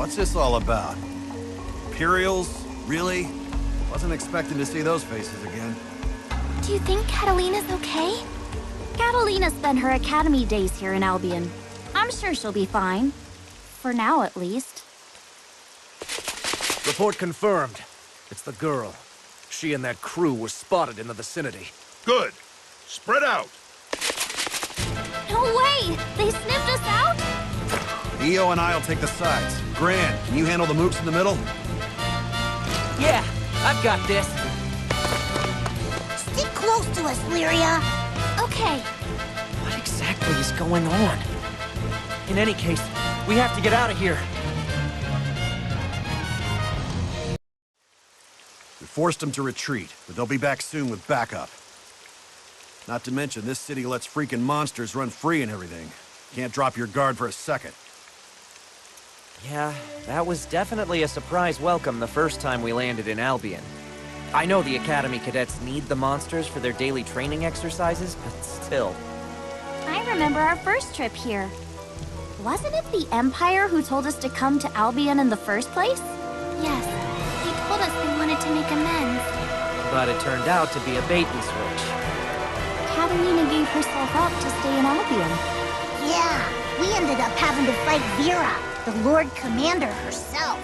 What's this all about? Imperials? Really? Wasn't expecting to see those faces again. Do you think Catalina's okay? Catalina spent her academy days here in Albion. I'm sure she'll be fine. For now, at least. Report confirmed. It's the girl. She and that crew were spotted in the vicinity. Good. Spread out. No way! They sniffed us out? EO and I'll take the sides. Gran, can you handle the mooks in the middle? Yeah, I've got this. Stick close to us, Lyria. Okay. What exactly is going on? In any case, we have to get out of here. We forced them to retreat, but they'll be back soon with backup. Not to mention, this city lets freaking monsters run free and everything. Can't drop your guard for a second. Yeah, that was definitely a surprise welcome the first time we landed in Albion. I know the Academy cadets need the monsters for their daily training exercises, but still. I remember our first trip here. Wasn't it the Empire who told us to come to Albion in the first place? Yes. They told us they wanted to make amends. But it turned out to be a bait and switch. Catalina gave herself up to stay in Albion. Yeah, we ended up having to fight Vera, the Lord Commander herself.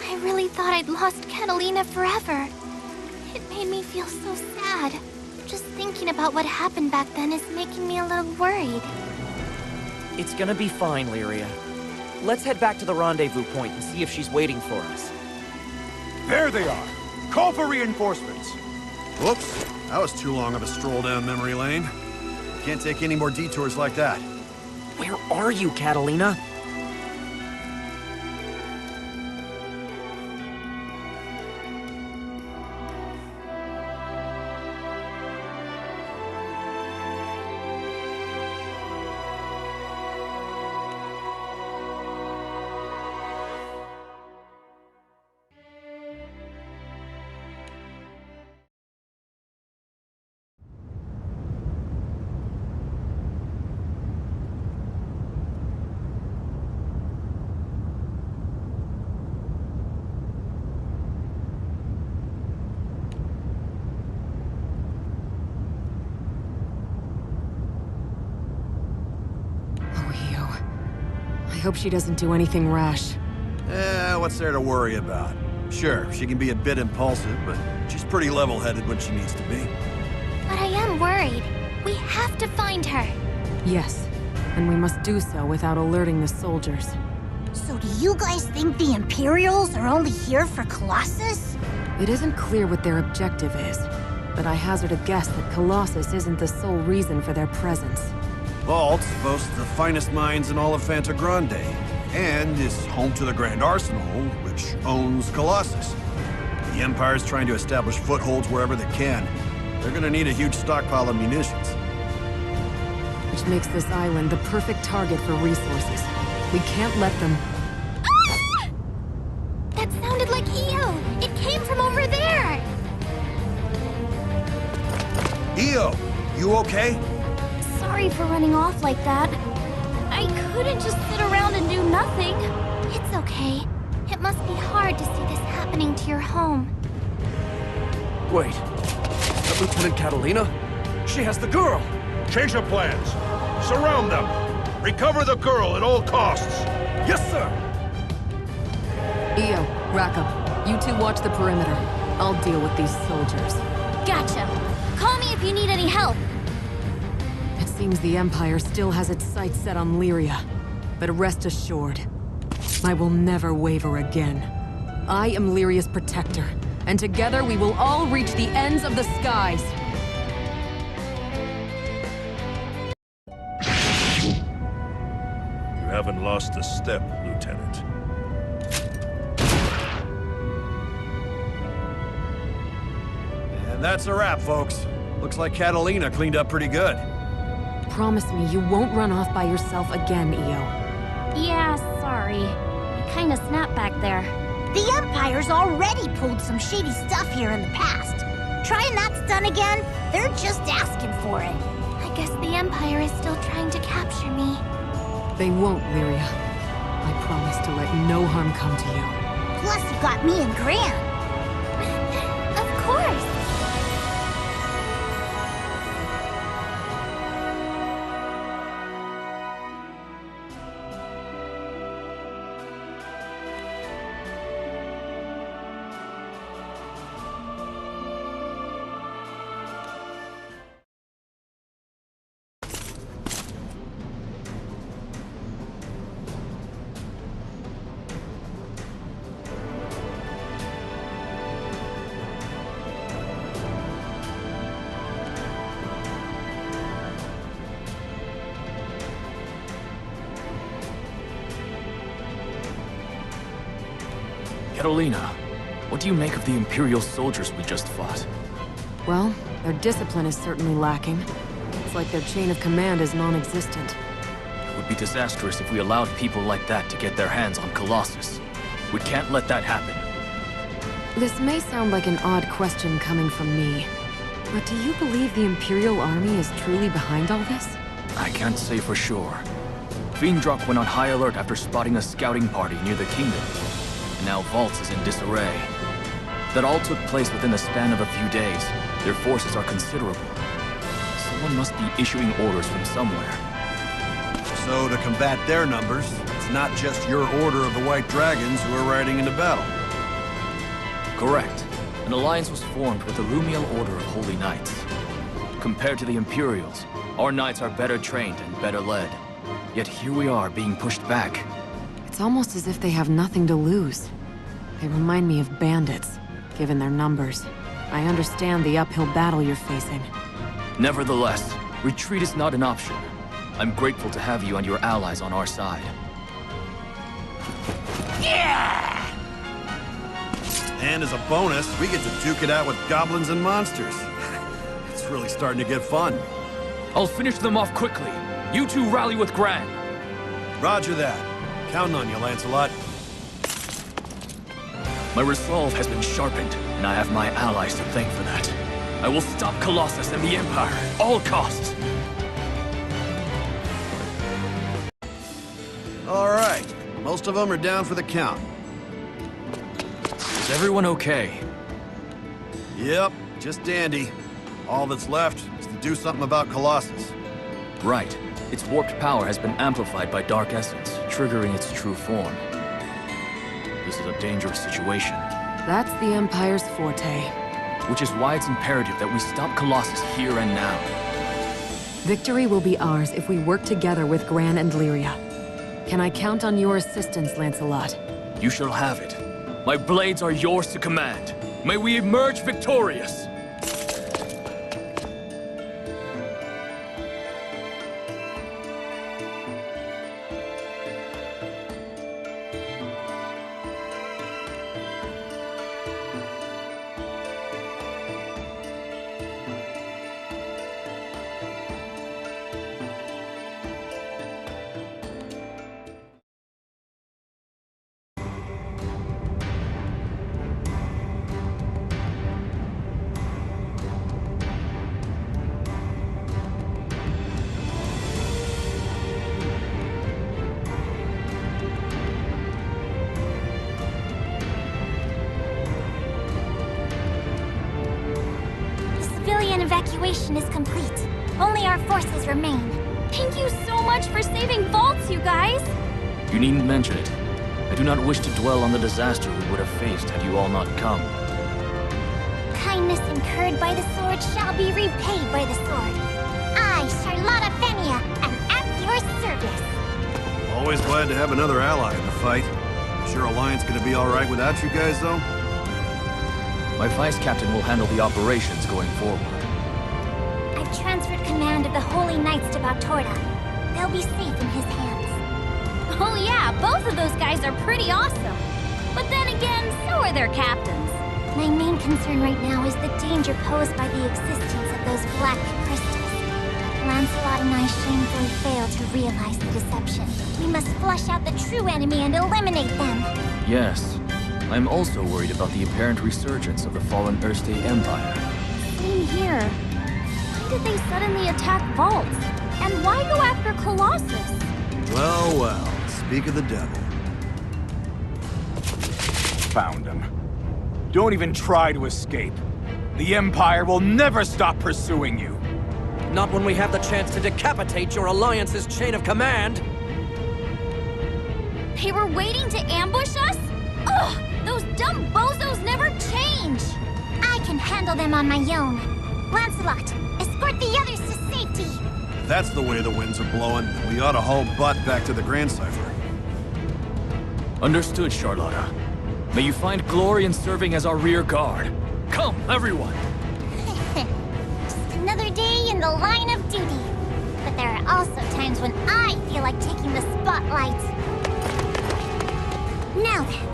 I really thought I'd lost Catalina forever. It made me feel so sad. Just thinking about what happened back then is making me a little worried. It's gonna be fine, Lyria. Let's head back to the rendezvous point and see if she's waiting for us. There they are. Call for reinforcements. Whoops, that was too long of a stroll down memory lane. Can't take any more detours like that. Where are you, Catalina? I hope she doesn't do anything rash. What's there to worry about? Sure, she can be a bit impulsive, but she's pretty level-headed when she needs to be. But I am worried. We have to find her. Yes, and we must do so without alerting the soldiers. So do you guys think the Imperials are only here for Colossus? It isn't clear what their objective is, but I hazard a guess that Colossus isn't the sole reason for their presence. Vault's boasts the finest mines in all of Fanta Grande, and is home to the Grand Arsenal, which owns Colossus. The Empire's trying to establish footholds wherever they can. They're gonna need a huge stockpile of munitions. Which makes this island the perfect target for resources. We can't let them... Ah! That sounded like EO! It came from over there! EO, you okay? Sorry for running off like that. I couldn't just sit around and do nothing. It's okay. It must be hard to see this happening to your home. Wait, is that Lieutenant Catalina? She has the girl! Change of plans. Surround them. Recover the girl at all costs. Yes, sir! Io, Rackham, you two watch the perimeter. I'll deal with these soldiers. Gotcha. Call me if you need any help. It seems the Empire still has its sights set on Lyria. But rest assured, I will never waver again. I am Lyria's protector, and together we will all reach the ends of the skies. You haven't lost a step, Lieutenant. And that's a wrap, folks. Looks like Catalina cleaned up pretty good. Promise me you won't run off by yourself again, Io. Yeah, sorry. I kinda snapped back there. The Empire's already pulled some shady stuff here in the past. Trying that stunt again, they're just asking for it. I guess the Empire is still trying to capture me. They won't, Lyria. I promise to let no harm come to you. Plus, you got me and Gran. Of course. Catalina, what do you make of the Imperial soldiers we just fought? Well, their discipline is certainly lacking. It's like their chain of command is non-existent. It would be disastrous if we allowed people like that to get their hands on Colossus. We can't let that happen. This may sound like an odd question coming from me, but do you believe the Imperial Army is truly behind all this? I can't say for sure. Fiendrock went on high alert after spotting a scouting party near the kingdom. Now Vaults is in disarray. That all took place within the span of a few days. Their forces are considerable. Someone must be issuing orders from somewhere. So to combat their numbers, it's not just your Order of the White Dragons who are riding into battle. Correct. An alliance was formed with the Lumiel Order of Holy Knights. Compared to the Imperials, our knights are better trained and better led. Yet here we are being pushed back. It's almost as if they have nothing to lose. They remind me of bandits, given their numbers. I understand the uphill battle you're facing. Nevertheless, retreat is not an option. I'm grateful to have you and your allies on our side. And as a bonus, we get to duke it out with goblins and monsters. It's really starting to get fun. I'll finish them off quickly. You two rally with Gran. Roger that. Counting on you, Lancelot. My resolve has been sharpened, and I have my allies to thank for that. I will stop Colossus and the Empire, at all costs. All right. Most of them are down for the count. Is everyone okay? Yep, just dandy. All that's left is to do something about Colossus. Right. Its warped power has been amplified by Dark Essence, triggering its true form. This is a dangerous situation. That's the Empire's forte. Which is why it's imperative that we stop Colossus here and now. Victory will be ours if we work together with Gran and Lyria. Can I count on your assistance, Lancelot? You shall have it. My blades are yours to command. May we emerge victorious! Albion evacuation is complete. Only our forces remain. Thank you so much for saving Vaults, you guys! You needn't mention it. I do not wish to dwell on the disaster we would have faced had you all not come. Kindness incurred by the sword shall be repaid by the sword. I, Charlotta Fenia, am at your service. Always glad to have another ally in the fight. Sure Alliance gonna be alright without you guys, though? My vice captain will handle the operations going forward. I've transferred command of the Holy Knights to Bautorda. They'll be safe in his hands. Oh yeah, both of those guys are pretty awesome. But then again, so are their captains. My main concern right now is the danger posed by the existence of those black crystals. Lancelot and I shamefully failed to realize the deception. We must flush out the true enemy and eliminate them. Yes. I'm also worried about the apparent resurgence of the fallen Erste Empire. Same here. Why did they suddenly attack Vaults? And why go after Colossus? Well, well, speak of the devil. Found him. Don't even try to escape. The Empire will never stop pursuing you. Not when we have the chance to decapitate your Alliance's chain of command! They were waiting to ambush us? Ugh! Those dumb bozos never change! I can handle them on my own. Lancelot, escort the others to safety. If that's the way the winds are blowing, we ought to haul butt back to the Grand Cipher. Understood, Charlotta. May you find glory in serving as our rear guard. Come, everyone! Just another day in the line of duty. But there are also times when I feel like taking the spotlight. Now then,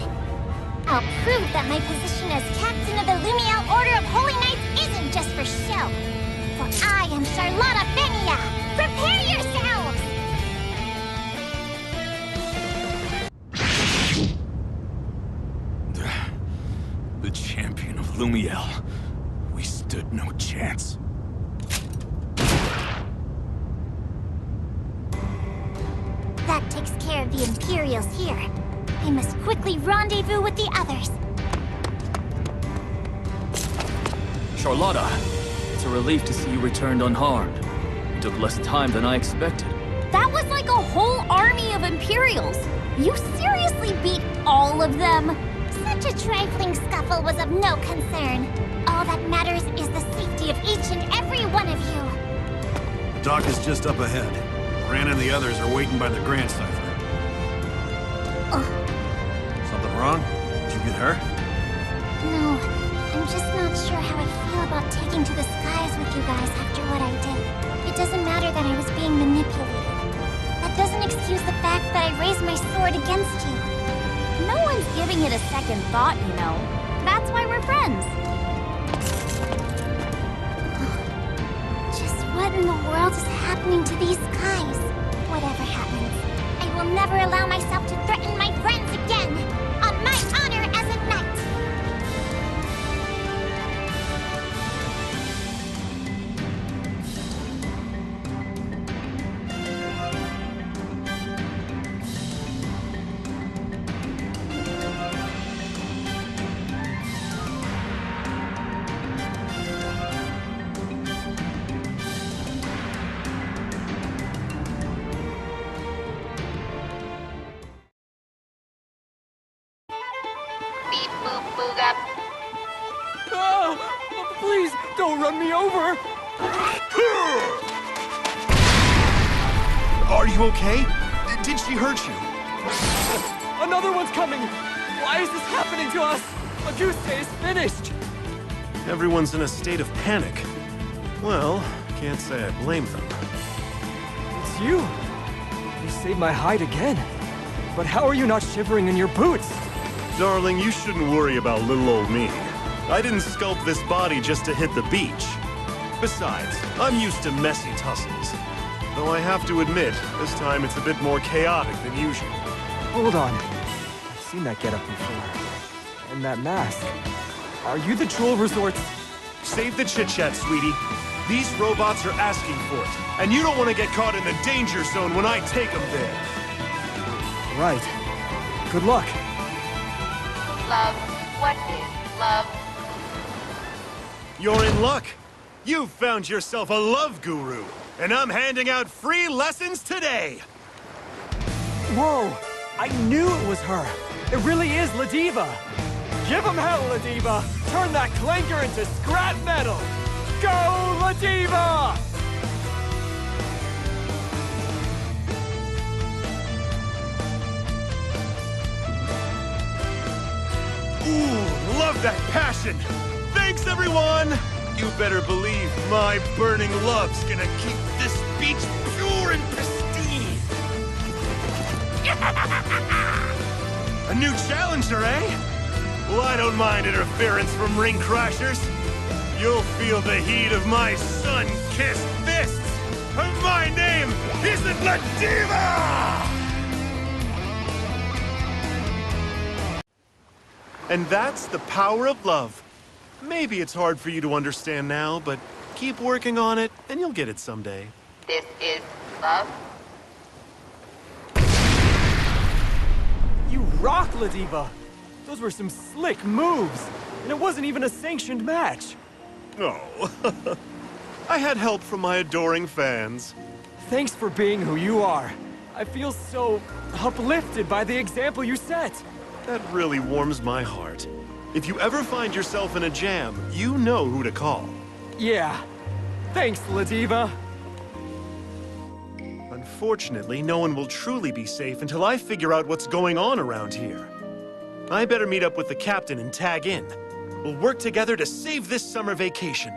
I'll prove that my position as captain of the Lumiel Order of Holy Knights isn't just for show. For I am Charlotta Fenia! Prepare yourselves! The champion of Lumiel. We stood no chance. That takes care of the Imperials here. I must quickly rendezvous with the others. Charlotta, it's a relief to see you returned unharmed. It took less time than I expected. That was like a whole army of Imperials. You seriously beat all of them? Such a trifling scuffle was of no concern. All that matters is the safety of each and every one of you. Doc is just up ahead. Ran and the others are waiting by the Grand Cipher. Something wrong? Did you get hurt? No, I'm just not sure how I feel about taking to the skies with you guys after what I did. It doesn't matter that I was being manipulated. That doesn't excuse the fact that I raised my sword against you. No one's giving it a second thought, you know. That's why we're friends. Just what in the world is happening to these guys? Whatever happens, I will never allow myself to threaten my friends again! On my honor as a knight! Oh, please, don't run me over! Are you okay? Did she hurt you? Another one's coming! Why is this happening to us? Auguste is finished! Everyone's in a state of panic. Well, can't say I blame them. It's you! You saved my hide again. But how are you not shivering in your boots? Darling, you shouldn't worry about little old me. I didn't sculpt this body just to hit the beach. Besides, I'm used to messy tussles. Though I have to admit, this time it's a bit more chaotic than usual. Hold on. I've seen that getup before. And that mask. Are you the Jewel Resort's... Save the chit-chat, sweetie. These robots are asking for it, and you don't want to get caught in the danger zone when I take them there. Right. Good luck. Love. What is love? You're in luck. You've found yourself a love guru, and I'm handing out free lessons today! Whoa! I knew it was her! It really is Ladiva! Give him hell, Ladiva! Turn that clanker into scrap metal! Go, Ladiva! Ooh, love that passion! Thanks, everyone! You better believe my burning love's gonna keep this beach pure and pristine! A new challenger, eh? Well, I don't mind interference from ring crashers. You'll feel the heat of my sun-kissed fists! And my name isn't Ladiva! And that's the power of love. Maybe it's hard for you to understand now, but keep working on it, and you'll get it someday. This is love. You rock, Ladiva! Those were some slick moves, and it wasn't even a sanctioned match. Oh, I had help from my adoring fans. Thanks for being who you are. I feel so uplifted by the example you set. That really warms my heart. If you ever find yourself in a jam, you know who to call. Yeah. Thanks, Ladiva. Unfortunately, no one will truly be safe until I figure out what's going on around here. I better meet up with the captain and tag in. We'll work together to save this summer vacation.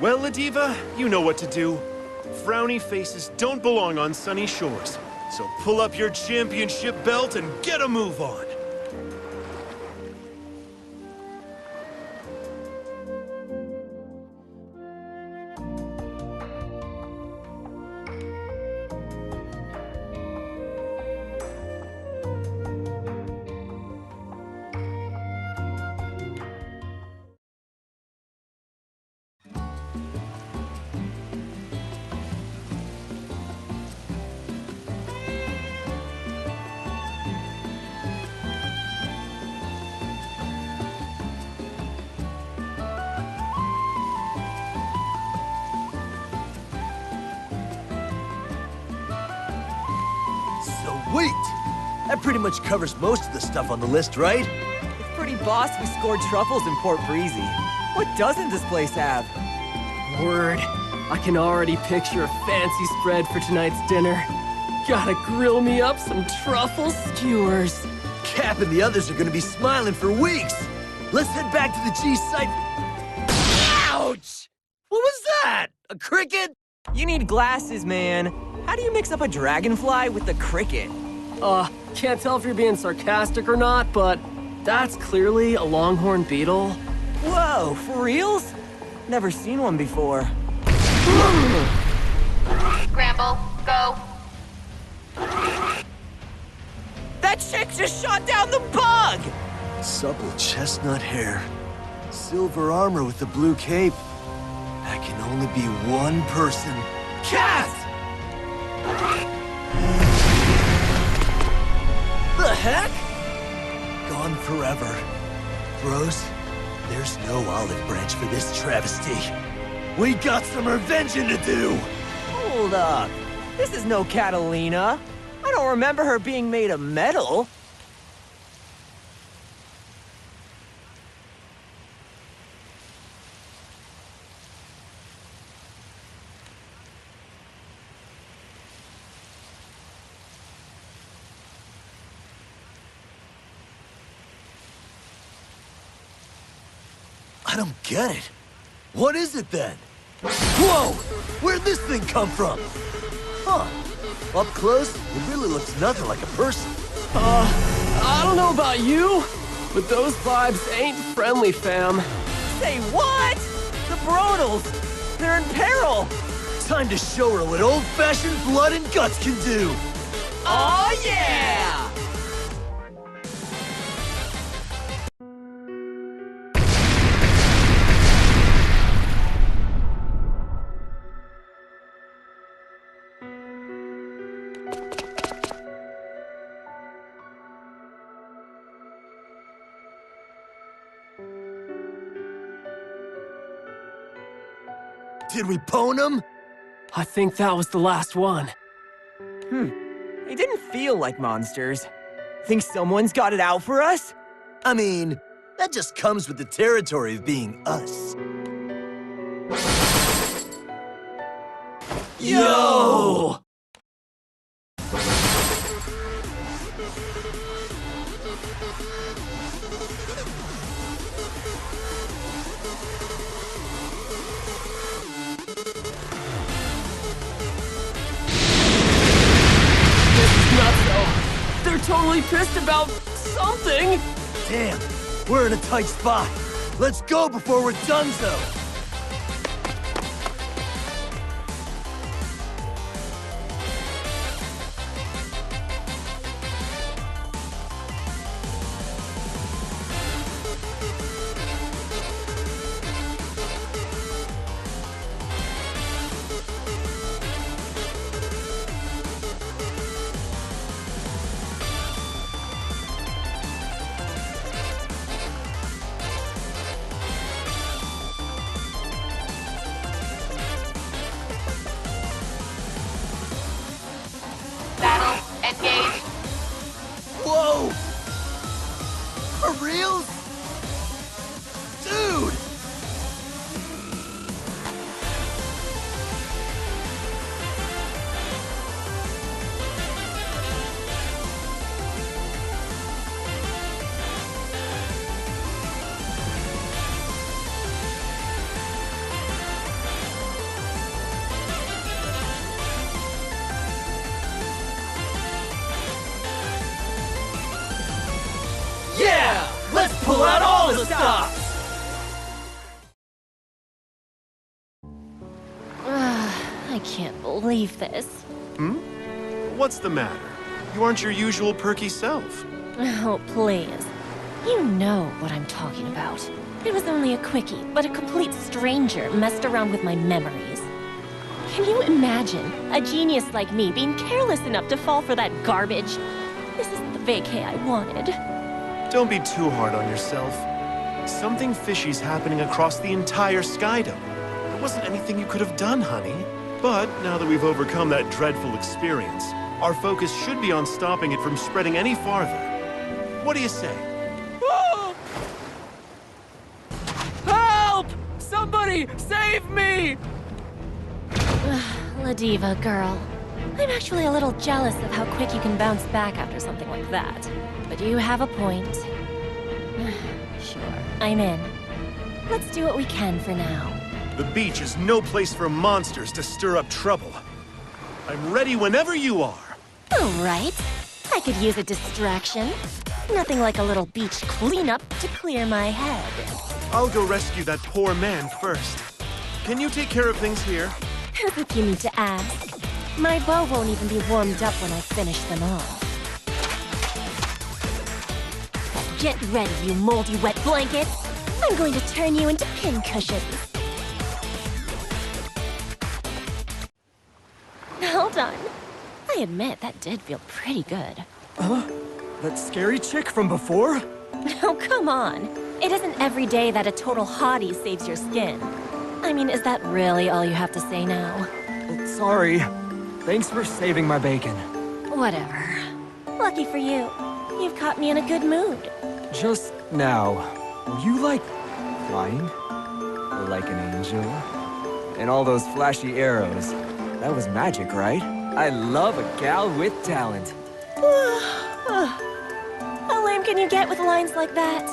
Well, Ladiva, you know what to do. Frowny faces don't belong on sunny shores. So pull up your championship belt and get a move on. Sweet! That pretty much covers most of the stuff on the list, right? It's pretty boss we scored truffles in Port Breezy. What doesn't this place have? Word. I can already picture a fancy spread for tonight's dinner. Gotta grill me up some truffle skewers. Cap and the others are gonna be smiling for weeks. Let's head back to the G site. Ouch! What was that? A cricket? You need glasses, man. How do you mix up a dragonfly with the cricket? Can't tell if you're being sarcastic or not, but that's clearly a longhorn beetle. Whoa, for reals? Never seen one before. Granblue, go. That chick just shot down the bug! Supple chestnut hair. Silver armor with the blue cape. That can only be one person. Cat! The heck? Gone forever. Bros, there's no olive branch for this travesty. We got some revenging to do! Hold up. This is no Catalina. I don't remember her being made of metal. I don't get it. What is it then? Whoa! Where'd this thing come from? Huh. Up close, it really looks nothing like a person. I don't know about you, but those vibes ain't friendly, fam. Say what? The Brodals! They're in peril! Time to show her what old-fashioned blood and guts can do! Oh yeah! Did we pwn him? I think that was the last one. They didn't feel like monsters. Think someone's got it out for us? I mean, that just comes with the territory of being us. Yo! They're totally pissed about something! Damn, we're in a tight spot. Let's go before we're donezo. Battle, engage. Whoa! For real? Dude! Yeah! Let's pull out all the stops! I can't believe this. What's the matter? You aren't your usual perky self. Oh, please. You know what I'm talking about. It was only a quickie, but a complete stranger messed around with my memories. Can you imagine a genius like me being careless enough to fall for that garbage? This isn't the vacay I wanted. Don't be too hard on yourself. Something fishy's happening across the entire Skydome. There wasn't anything you could have done, honey. But now that we've overcome that dreadful experience, our focus should be on stopping it from spreading any farther. What do you say? Help! Somebody save me! Ladiva, girl. I'm actually a little jealous of how quick you can bounce back after something like that. But you have a point. Sure, I'm in. Let's do what we can for now. The beach is no place for monsters to stir up trouble. I'm ready whenever you are. All right. I could use a distraction. Nothing like a little beach cleanup to clear my head. I'll go rescue that poor man first. Can you take care of things here? As if you need to ask. My bow won't even be warmed up when I finish them all. Get ready, you moldy wet blankets! I'm going to turn you into pincushions. Hold on. I admit, that did feel pretty good. That scary chick from before? Oh, come on. It isn't every day that a total hottie saves your skin. I mean, is that really all you have to say now? Sorry. Thanks for saving my bacon. Whatever. Lucky for you. You've caught me in a good mood. Just now, were you, like, flying? Like an angel? And all those flashy arrows. That was magic, right? I love a gal with talent. How lame can you get with lines like that?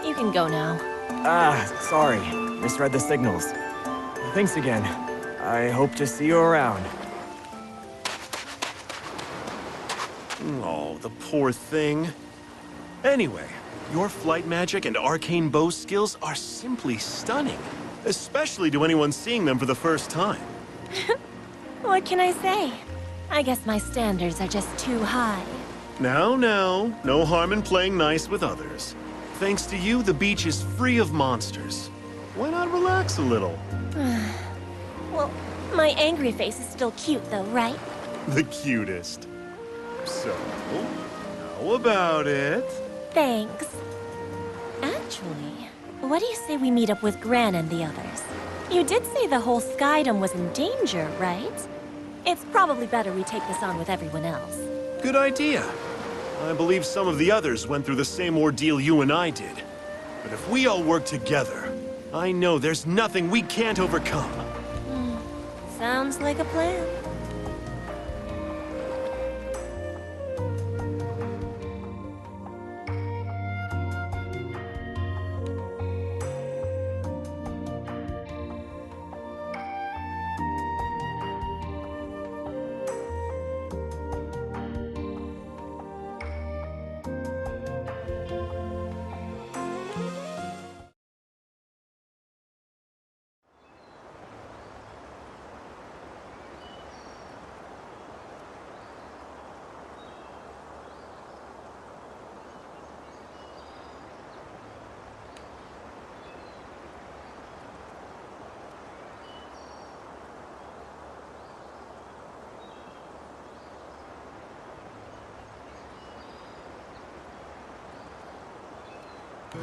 You can go now. Sorry. Misread the signals. Thanks again. I hope to see you around. Oh, the poor thing. Anyway, your flight magic and arcane bow skills are simply stunning. Especially to anyone seeing them for the first time. What can I say? I guess my standards are just too high. Now, no harm in playing nice with others. Thanks to you, the beach is free of monsters. Why not relax a little? Well, my angry face is still cute though, right? The cutest. So, how about it? Thanks. Actually, what do you say we meet up with Gran and the others? You did say the whole skydom was in danger, right? It's probably better we take this on with everyone else. Good idea. I believe some of the others went through the same ordeal you and I did. But if we all work together, I know there's nothing we can't overcome. Sounds like a plan.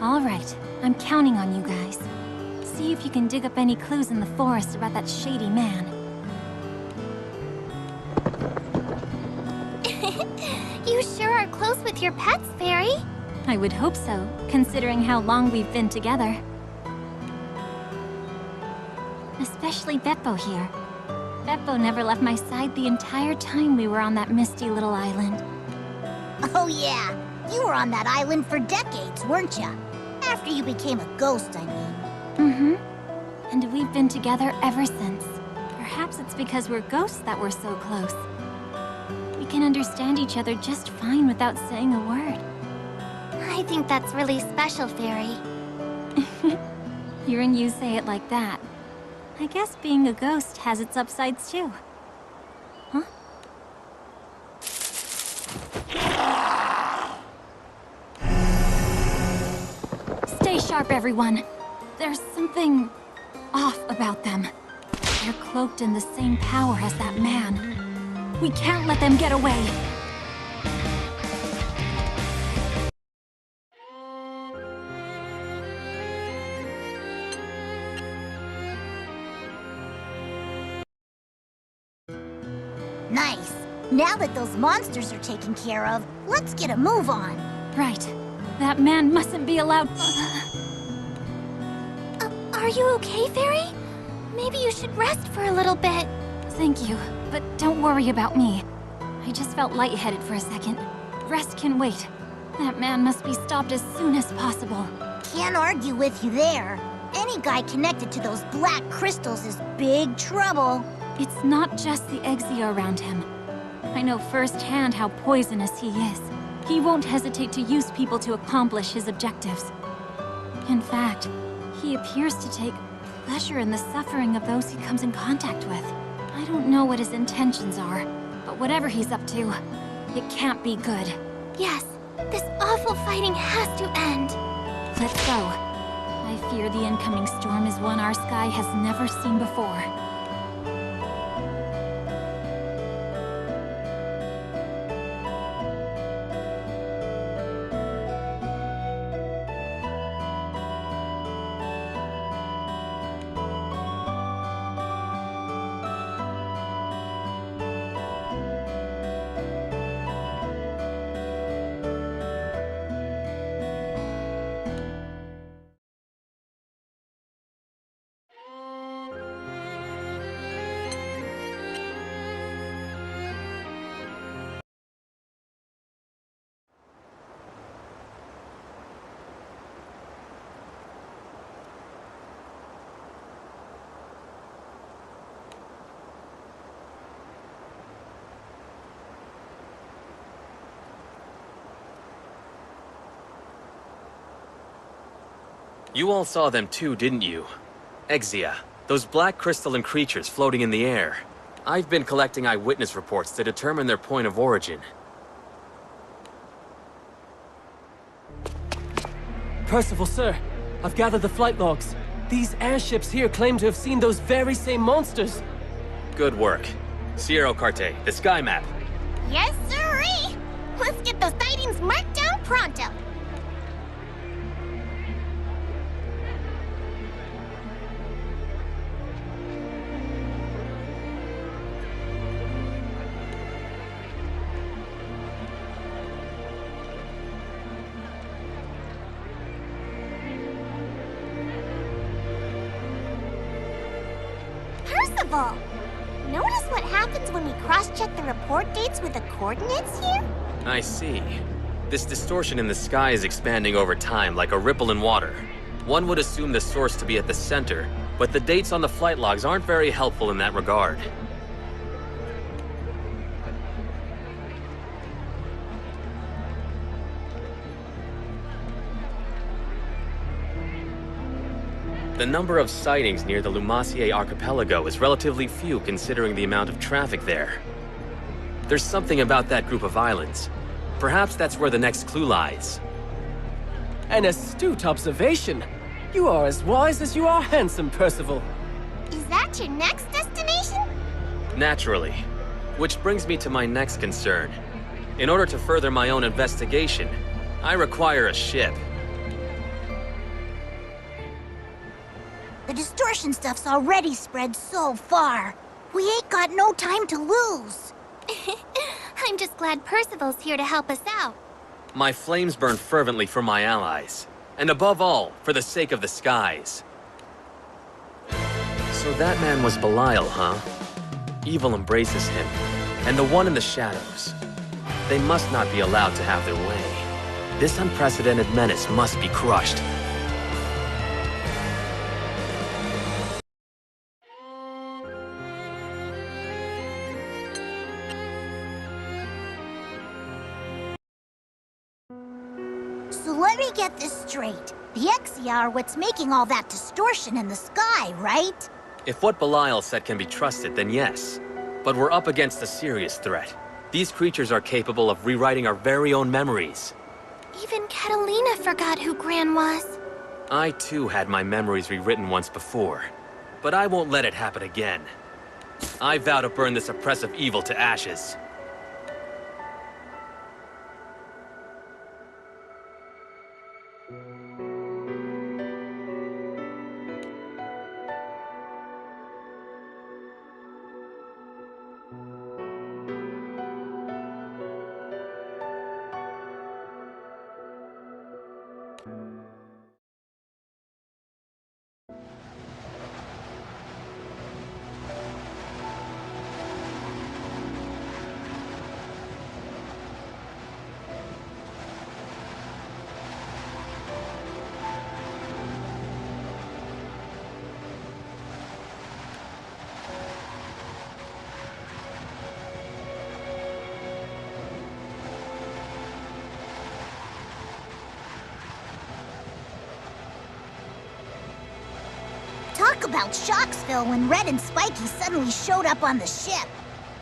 All right, I'm counting on you guys. See if you can dig up any clues in the forest about that shady man. You sure are close with your pets, Fairy. I would hope so, considering how long we've been together. Especially Beppo here. Beppo never left my side the entire time we were on that misty little island. Oh yeah, you were on that island for decades, weren't ya? After you became a ghost, I mean. Mm-hmm. And we've been together ever since. Perhaps it's because we're ghosts that we're so close. We can understand each other just fine without saying a word. I think that's really special, Fairy. Hearing you say it like that, I guess being a ghost has its upsides too. Huh? Stay sharp, everyone. There's something off about them. They're cloaked in the same power as that man. We can't let them get away. Nice. Now that those monsters are taken care of, let's get a move on. Right. That man mustn't be allowed... Are you okay, Fairy? Maybe you should rest for a little bit. Thank you, but don't worry about me. I just felt lightheaded for a second. Rest can wait. That man must be stopped as soon as possible. Can't argue with you there. Any guy connected to those black crystals is big trouble. It's not just the Exia around him. I know firsthand how poisonous he is. He won't hesitate to use people to accomplish his objectives. In fact, he appears to take pleasure in the suffering of those he comes in contact with. I don't know what his intentions are, but whatever he's up to, it can't be good. Yes, this awful fighting has to end. Let's go. I fear the incoming storm is one our sky has never seen before. You all saw them too, didn't you? Exia, those black crystalline creatures floating in the air. I've been collecting eyewitness reports to determine their point of origin. Percival, sir, I've gathered the flight logs. These airships here claim to have seen those very same monsters. Good work. Sierra Carte, the sky map. Yes, sirree! Let's get those sightings marked down pronto. level. Notice what happens when we cross-check the report dates with the coordinates here? I see. This distortion in the sky is expanding over time like a ripple in water. One would assume the source to be at the center, but the dates on the flight logs aren't very helpful in that regard. The number of sightings near the Lumacier archipelago is relatively few considering the amount of traffic there. There's something about that group of islands. Perhaps that's where the next clue lies. An astute observation. You are as wise as you are handsome, Percival. Is that your next destination? Naturally. Which brings me to my next concern. In order to further my own investigation, I require a ship. The distortion stuff's already spread so far. We ain't got no time to lose. I'm just glad Percival's here to help us out. My flames burn fervently for my allies. And above all, for the sake of the skies. So that man was Belial, huh? Evil embraces him. And the one in the shadows. They must not be allowed to have their way. This unprecedented menace must be crushed. So let me get this straight. The Exia are what's making all that distortion in the sky, right? If what Belial said can be trusted, then yes. But we're up against a serious threat. These creatures are capable of rewriting our very own memories. Even Catalina forgot who Gran was. I too had my memories rewritten once before. But I won't let it happen again. I vow to burn this oppressive evil to ashes. Talk about Shocksville when Red and Spiky suddenly showed up on the ship.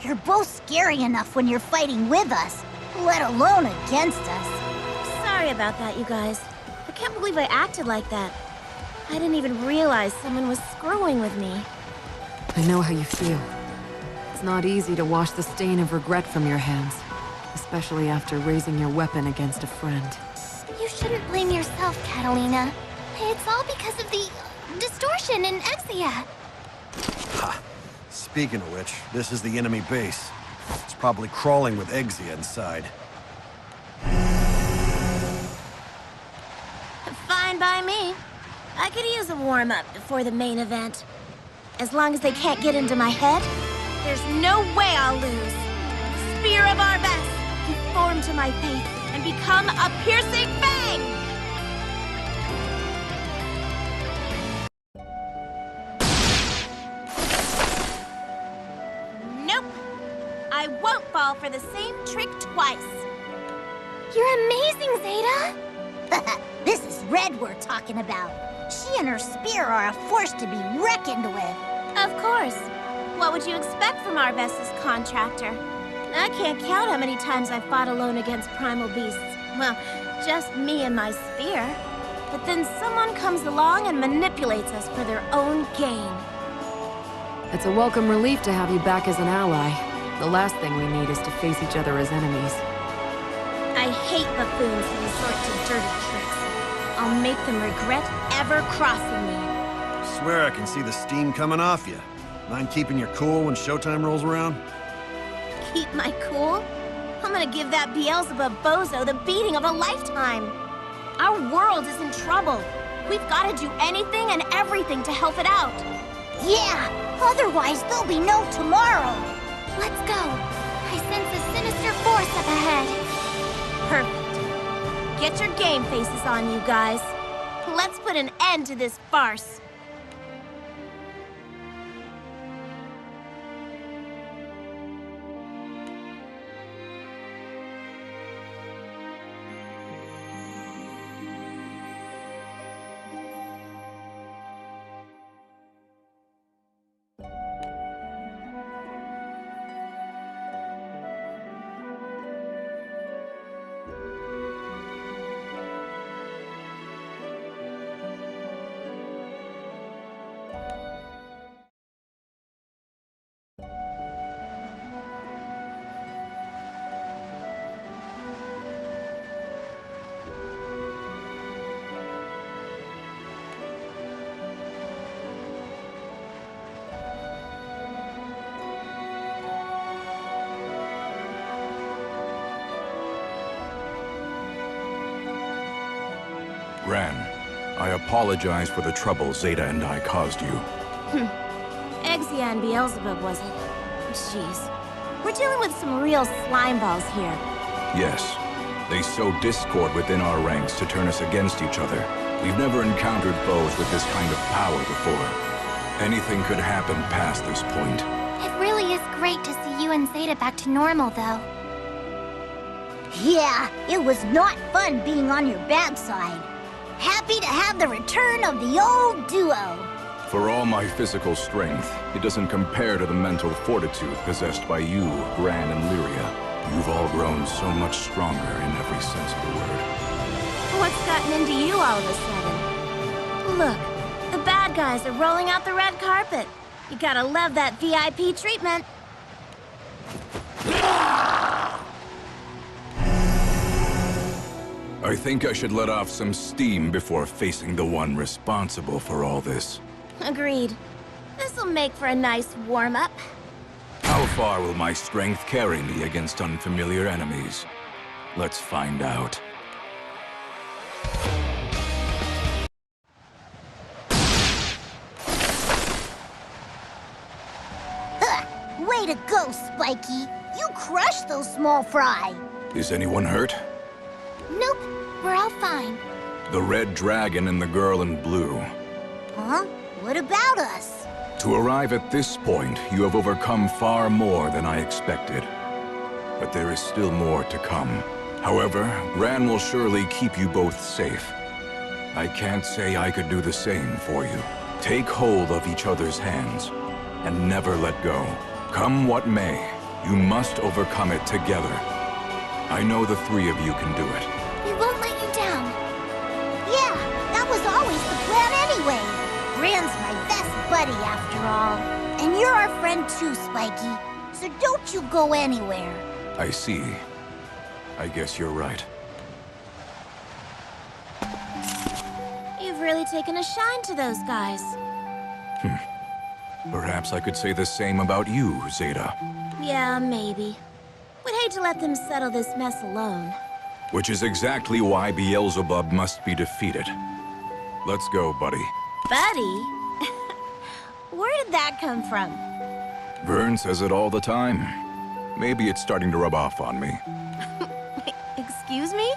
You're both scary enough when you're fighting with us, let alone against us. Sorry about that, you guys. I can't believe I acted like that. I didn't even realize someone was screwing with me. I know how you feel. It's not easy to wash the stain of regret from your hands, especially after raising your weapon against a friend. You shouldn't blame yourself, Catalina. It's all because of the distortion in Exia. Ha. Speaking of which, this is the enemy base. It's probably crawling with Exia inside. Fine by me. I could use a warm-up before the main event. As long as they can't get into my head, there's no way I'll lose. Spear of our best, conform to my faith, and become a piercing fang! Nope. I won't fall for the same trick twice. You're amazing, Zeta! This is Red we're talking about. She and her spear are a force to be reckoned with. Of course. What would you expect from our bestest contractor? I can't count how many times I've fought alone against primal beasts. Well, just me and my spear. But then someone comes along and manipulates us for their own gain. It's a welcome relief to have you back as an ally. The last thing we need is to face each other as enemies. I hate buffoons who resort to dirty tricks. I'll make them regret ever crossing me. Swear I can see the steam coming off you. Mind keeping your cool when showtime rolls around? Keep my cool? I'm gonna give that Beelzebub bozo the beating of a lifetime. Our world is in trouble. We've gotta do anything and everything to help it out. Yeah, otherwise there'll be no tomorrow. Let's go. I sense a sinister force up ahead. Perfect. Get your game faces on, you guys. Let's put an end to this farce. Gran, I apologize for the trouble Zeta and I caused you. Exia and Beelzebub, was it? Jeez. We're dealing with some real slime balls here. Yes, they sow discord within our ranks to turn us against each other. We've never encountered foes with this kind of power before. Anything could happen past this point. It really is great to see you and Zeta back to normal, though. Yeah, it was not fun being on your bad side. Happy to have the return of the old duo. For all my physical strength, it doesn't compare to the mental fortitude possessed by you, Gran and Lyria. You've all grown so much stronger in every sense of the word. What's gotten into you all of a sudden? Look, the bad guys are rolling out the red carpet. You gotta love that VIP treatment. I think I should let off some steam before facing the one responsible for all this. Agreed. This'll make for a nice warm-up. How far will my strength carry me against unfamiliar enemies? Let's find out. Way to go, Spiky. You crushed those small fry. Is anyone hurt? Nope, we're all fine. The red dragon and the girl in blue. Huh? What about us? To arrive at this point, you have overcome far more than I expected. But there is still more to come. However, Gran will surely keep you both safe. I can't say I could do the same for you. Take hold of each other's hands, and never let go. Come what may, you must overcome it together. I know the three of you can do it. We won't let you down. Yeah, that was always the plan anyway. Gran's my best buddy after all. And you're our friend too, Spiky. So don't you go anywhere. I see. I guess you're right. You've really taken a shine to those guys. Perhaps I could say the same about you, Zeta. Yeah, maybe. We'd hate to let them settle this mess alone. Which is exactly why Beelzebub must be defeated. Let's go, buddy. Buddy? Where did that come from? Vern says it all the time. Maybe it's starting to rub off on me. Excuse me?